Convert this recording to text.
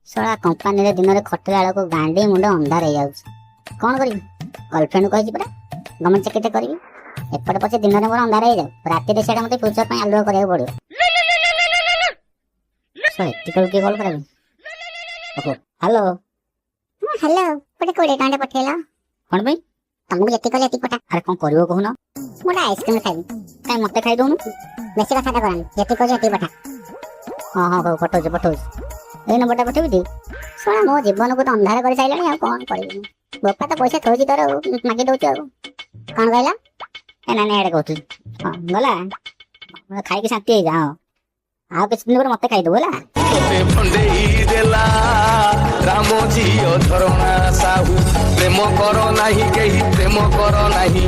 ଶଳା କମ୍ପାନୀରେ ଦିନରେ ଖଟିଲା ବେଳକୁ ଗାଣ୍ଡି ମୁଣ୍ଡ ଅନ୍ଧାର ହେଇଯାଉଛି। କ'ଣ କରିବି? ଗର୍ଲଫ୍ରେଣ୍ଡ କହିଛି ପରା ଗଭର୍ଣ୍ଣମେଣ୍ଟ ଚାକିରିଟା କରିବି। ଏପଟେ ପଛେ ଦିନରେ ମୋର ଅନ୍ଧାର ହେଇଯାଉ, ରାତିରେ ସେଇଟା ମୋତେ ଫ୍ୟୁଚର ପାଇଁ ଆଲୁଅ କରିବାକୁ ପଡ଼ିବ। ଶଳା ଏତିକି କିଏ କଲ୍ କରାବି? ଓହୋ ହ୍ୟାଲୋ। ହ୍ୟାଲୋ, ଗୋଟେ 20 ଟଙ୍କା ପଠେଇଲ। କ'ଣ ପାଇଁ? ତମକୁ ଯେତିକି କହିଲେ ଏତିକି ପଠା। ଆରେ କ'ଣ କରିବ କହୁନ? ମୁଁ ଗୋଟେ ଆଇସ୍କ୍ରିମ୍ ଖାଇବି। କାଇଁ ମୋତେ ଖାଇଦଉନୁ? ବେଶୀ କଥାଟା କରନି, ଯେତିକି କହୁଛି ସେତିକି ପଠା। ହଁ ହଁ ହଉ ପଠଉଛି। ଏଇ ନମ୍ବରଟା ପଠେଇବି ଟି? ଶୁଣ, ମୋ ଜୀବନକୁ ତ ଅନ୍ଧାର କରିସାରିଲାଣି, ଆଉ କ'ଣ କରିବି? ବୋପା ତ ପଇସା ଥୋଇଛି ତୋର, ମାଗି ଦଉଛୁ ଆଉ। କ'ଣ କହିଲ? ନାଇଁ ଏଇଟା କହୁଥିଲି। ହଁ ଗଲା, ଖାଇକି ଶାନ୍ତି ହେଇଯା। ହଁ ଆଉ କିଛି ଦିନ ପରେ ମୋତେ ଖାଇଦେବୁ ହେଲା। ଭଣ୍ଡେଇ ଦେଲା ରାମ ଝିଅ ଧରଣା ସାହୁ, ପ୍ରେମ କର ନାହିଁ କେହି, ପ୍ରେମ କର ନାହିଁ।